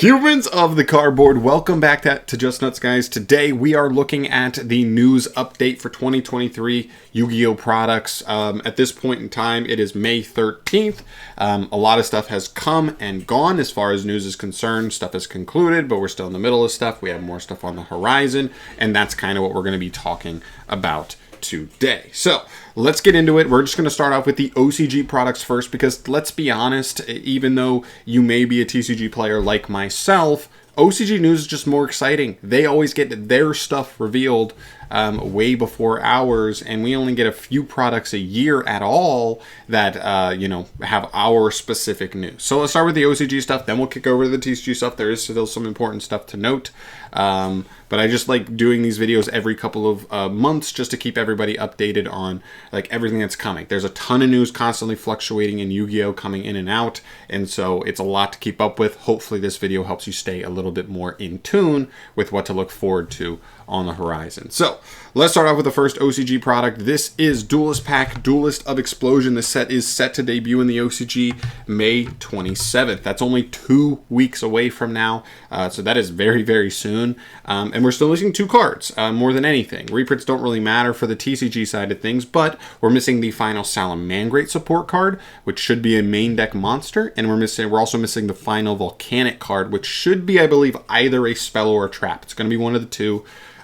Humans of the cardboard, welcome back to Just Nuts, guys. Today we are looking at the news update for 2023 Yu-Gi-Oh! Products. At this point in time, it is May 13th. A lot of stuff has come and gone as far as news is concerned. Stuff is concluded, but we're still in the middle of stuff. We have more stuff on the horizon, and that's kind of what we're going to be talking about today. So let's get into it. We're just going to start off with the OCG products first, because let's be honest, even though you may be a TCG player like myself, OCG news is just more exciting. They always get their stuff revealed way before ours, and we only get a few products a year at all that have our specific news. So let's start with the OCG stuff, then we'll kick over to the TCG stuff. There is still some important stuff to note, but I just like doing these videos every couple of months just to keep everybody updated on like everything that's coming. There's a ton of news constantly fluctuating in Yu-Gi-Oh! Coming in and out, and so it's a lot to keep up with. Hopefully this video helps you stay a little bit more in tune with what to look forward to on the horizon. So let's start off with the first OCG product. This is Duelist Pack, Duelist of Explosion. This set is set to debut in the OCG May 27th. That's only 2 weeks away from now, so that is very, very soon. And we're still missing 2 cards, more than anything. Reprints don't really matter for the TCG side of things, but we're missing the final Salamangreat support card, which should be a main deck monster, and we're also missing the final Volcanic card, which should be, I believe, either a spell or a trap. It's going to be one of the two.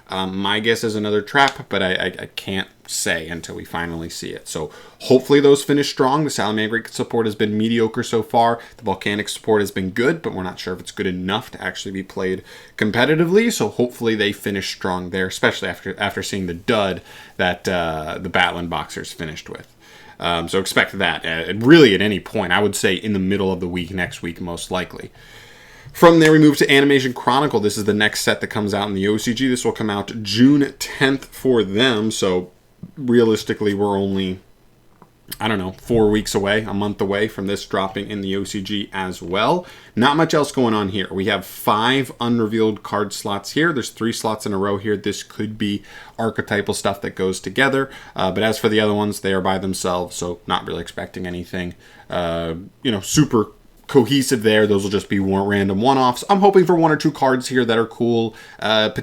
My guess is another trap, but I can't say until we finally see it. So hopefully those finish strong. The Salamangreat support has been mediocre so far. The Volcanic support has been good, but we're not sure if it's good enough to actually be played competitively. So hopefully they finish strong there, especially after seeing the dud that the Battling Boxers finished with. So expect that. Really at any point, I would say in the middle of the week, next week most likely. From there, we move to Animation Chronicle. This is the next set that comes out in the OCG. This will come out June 10th for them. So realistically, we're only, 4 weeks away, a month away from this dropping in the OCG as well. Not much else going on here. We have 5 unrevealed card slots here. There's 3 slots in a row here. This could be archetypal stuff that goes together. But as for the other ones, they are by themselves. So not really expecting anything, super cohesive there. Those will just be more random one-offs. I'm hoping for 1 or 2 cards here that are cool, have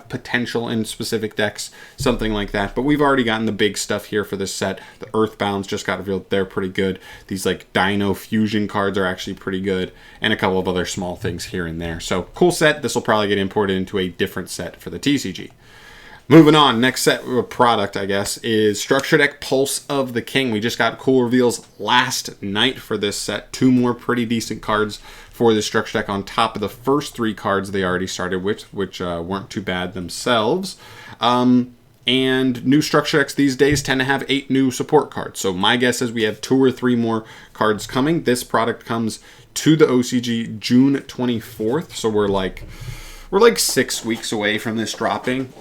potential in specific decks, something like that. But we've already gotten the big stuff here for this set. The Earthbounds just got revealed. They're pretty good. These like Dino Fusion cards are actually pretty good, and a couple of other small things here and there. So cool set. This will probably get imported into a different set for the TCG. Moving on, next set of product, I guess, is Structure Deck Pulse of the King. We just got cool reveals last night for this set. 2 more pretty decent cards for the Structure Deck on top of the first 3 cards they already started with, which weren't too bad themselves. And new Structure Decks these days tend to have 8 new support cards. So my guess is we have 2 or 3 more cards coming. This product comes to the OCG June 24th, so we're like 6 weeks away from this dropping.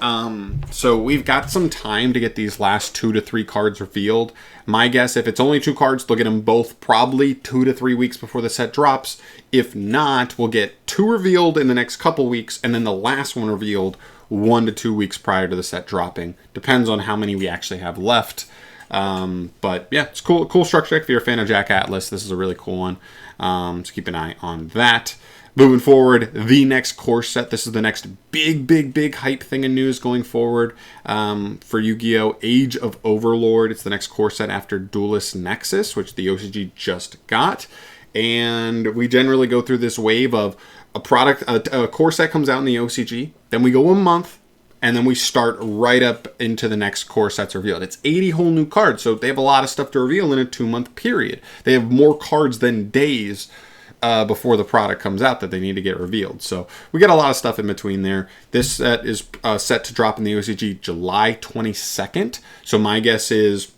So we've got some time to get these last 2 to 3 cards revealed. My guess, if it's only 2 cards, they'll get them both probably 2 to 3 weeks before the set drops. If not, we'll get 2 revealed in the next couple weeks, and then the last one revealed 1 to 2 weeks prior to the set dropping. Depends on how many we actually have left. But yeah, it's cool structure deck. If you're a fan of Jack Atlas, this is a really cool one. So keep an eye on that. Moving forward, the next core set. This is the next big hype thing in news going forward for Yu-Gi-Oh! Age of Overlord. It's the next core set after Duelist Nexus, which the OCG just got. And we generally go through this wave of a core set comes out in the OCG, then we go a month, and then we start right up into the next core sets revealed. It's 80 whole new cards, so they have a lot of stuff to reveal in a 2-month period. They have more cards than days before the product comes out that they need to get revealed. So we get a lot of stuff in between there. This set is set to drop in the OCG July 22nd. So my guess is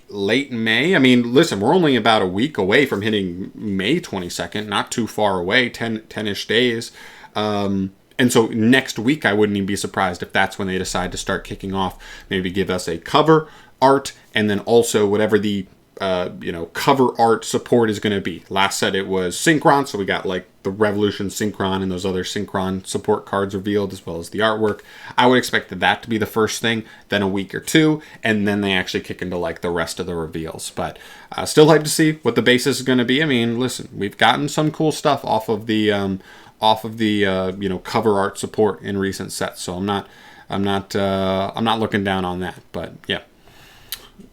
late May. I mean, listen, we're only about a week away from hitting May 22nd. Not too far away, 10-ish days. And so next week, I wouldn't even be surprised if that's when they decide to start kicking off. Maybe give us a cover art, and then also whatever the cover art support is going to be. Last set it was Synchron, so we got like the Revolution Synchron and those other Synchron support cards revealed, as well as the artwork. I would expect that to be the first thing, then a week or two, and then they actually kick into like the rest of the reveals. But still hyped to see what the basis is going to be. I mean, listen, we've gotten some cool stuff off of the cover art support in recent sets, so I'm not looking down on that. But yeah.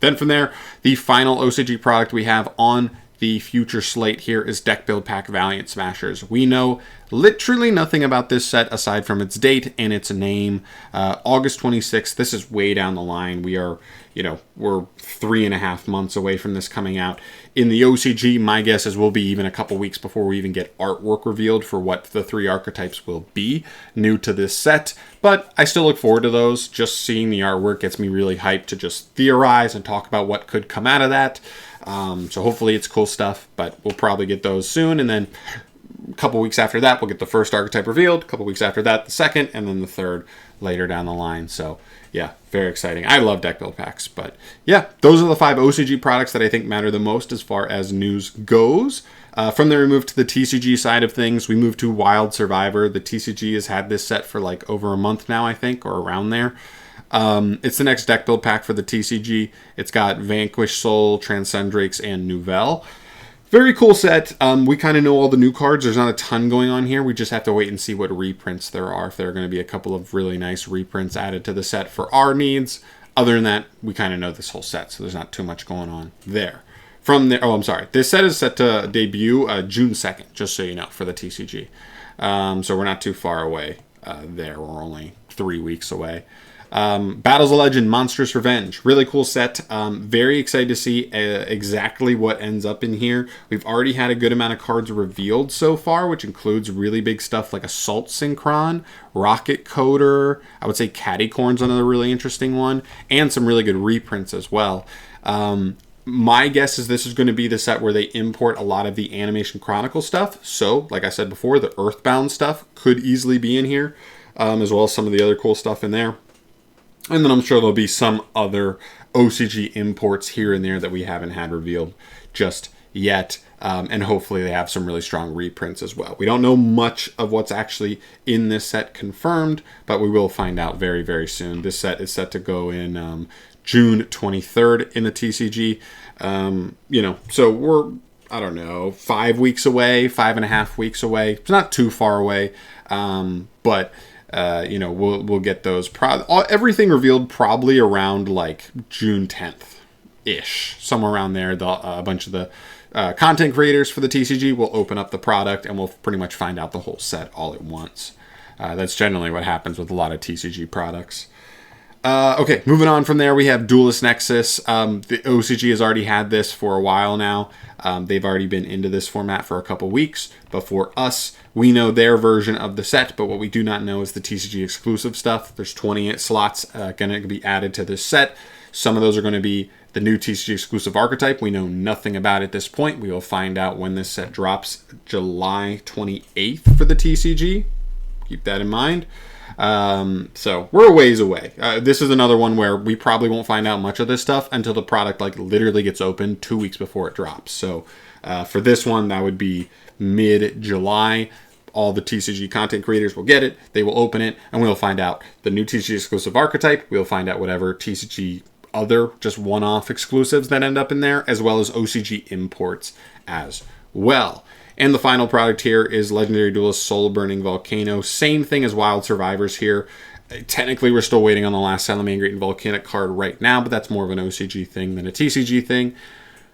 Then from there, the final OCG product we have on the future slate here is Deck Build Pack Valiant Smashers. We know literally nothing about this set aside from its date and its name. August 26th. This is way down the line. We're 3.5 months away from this coming out. In the OCG, my guess is we'll be even a couple weeks before we even get artwork revealed for what the 3 archetypes will be new to this set. But I still look forward to those. Just seeing the artwork gets me really hyped to just theorize and talk about what could come out of that. So hopefully it's cool stuff, but we'll probably get those soon. And then a couple weeks after that, we'll get the first archetype revealed. A couple weeks after that, the second, and then the third later down the line. So yeah, very exciting. I love deck build packs, but yeah, those are the 5 OCG products that I think matter the most as far as news goes. From there, we move to the TCG side of things. We move to Wild Survivor. The TCG has had this set for like over a month now, I think, or around there. It's the next deck build pack for the TCG. It's got Vanquish Soul, Transcendrakes, and Nouvelle. Very cool set. We kind of know all the new cards. There's not a ton going on here. We just have to wait and see what reprints there are. If there are going to be a couple of really nice reprints added to the set for our needs. Other than that, we kind of know this whole set, so there's not too much going on there. From there, this set is set to debut June 2nd, just so you know, for the TCG. So we're not too far away there. We're only 3 weeks away. Battles of Legend, Monstrous Revenge. Really cool set. Very excited to see exactly what ends up in here. We've already had a good amount of cards revealed so far, which includes really big stuff like Assault Synchron, Rocket Coder, I would say Cattycorn's another really interesting one, and some really good reprints as well. My guess is this is going to be the set where they import a lot of the Animation Chronicle stuff. So, like I said before, the Earthbound stuff could easily be in here, as well as some of the other cool stuff in there. And then I'm sure there'll be some other OCG imports here and there that we haven't had revealed just yet. And hopefully they have some really strong reprints as well. We don't know much of what's actually in this set confirmed, but we will find out very, very soon. This set is set to go in June 23rd in the TCG. So we're, 5 weeks away, 5.5 weeks away. It's not too far away, but... we'll get those. Everything revealed probably around like June 10th ish, somewhere around there. A bunch of the content creators for the TCG will open up the product, and we'll pretty much find out the whole set all at once. That's generally what happens with a lot of TCG products. Okay, moving on from there, we have Duelist Nexus. The OCG has already had this for a while now. They've already been into this format for a couple weeks. But for us, we know their version of the set, but what we do not know is the TCG exclusive stuff. There's 28 slots going to be added to this set. Some of those are going to be the new TCG exclusive archetype. We know nothing about at this point. We will find out when this set drops July 28th for the TCG. Keep that in mind. So we're a ways away. This is another one where we probably won't find out much of this stuff until the product literally gets open 2 weeks before it drops. So for this one, that would be mid-July. All the TCG content creators will get it. They will open it, and we'll find out the new TCG exclusive archetype. We'll find out whatever TCG other just one-off exclusives that end up in there, as well as OCG imports as well. And the final product here is Legendary Duelist Soul Burning Volcano. Same thing as Wild Survivors here. Technically, we're still waiting on the last Salamangreat and Volcanic card right now, but that's more of an OCG thing than a TCG thing.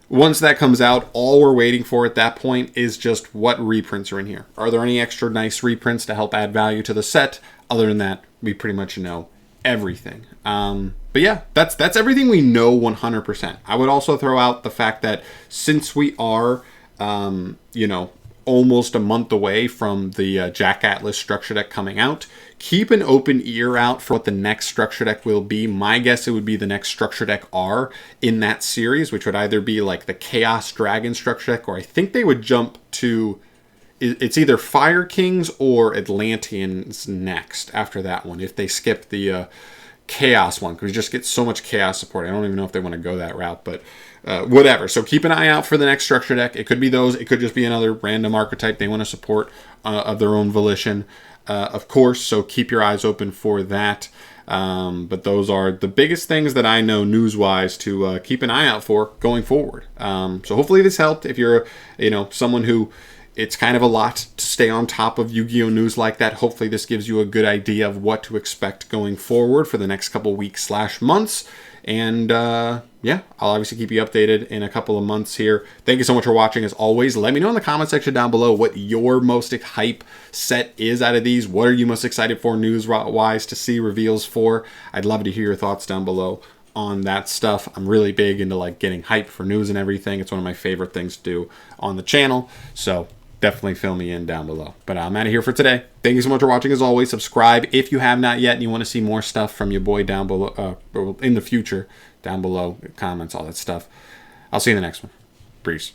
Once that comes out, all we're waiting for at that point is just what reprints are in here. Are there any extra nice reprints to help add value to the set? Other than that, we pretty much know everything. But yeah, that's everything we know 100%. I would also throw out the fact that since we are... almost a month away from the Jack Atlas structure deck coming out. Keep an open ear out for what the next structure deck will be. My guess it would be the next structure deck R in that series, which would either be like the Chaos Dragon structure deck, or I think they would jump to... It's either Fire Kings or Atlanteans next after that one, if they skip the Chaos one, because we just get so much Chaos support. I don't even know if they want to go that route, but whatever. So keep an eye out for the next structure deck. It could be those. It could just be another random archetype they want to support of their own volition, of course. So keep your eyes open for that. But those are the biggest things that I know news-wise to keep an eye out for going forward. So hopefully this helped. If you're, someone who it's kind of a lot to stay on top of Yu-Gi-Oh! News like that, hopefully this gives you a good idea of what to expect going forward for the next couple weeks / months. And yeah, I'll obviously keep you updated in a couple of months here. Thank you so much for watching. As always, let me know in the comment section down below what your most hype set is out of these. What are you most excited for news-wise to see reveals for? I'd love to hear your thoughts down below on that stuff. I'm really big into like getting hype for news and everything. It's one of my favorite things to do on the channel. So definitely fill me in down below. But I'm out of here for today. Thank you so much for watching. As always, subscribe if you have not yet and you want to see more stuff from your boy down below, in the future, down below, comments, all that stuff. I'll see you in the next one. Peace.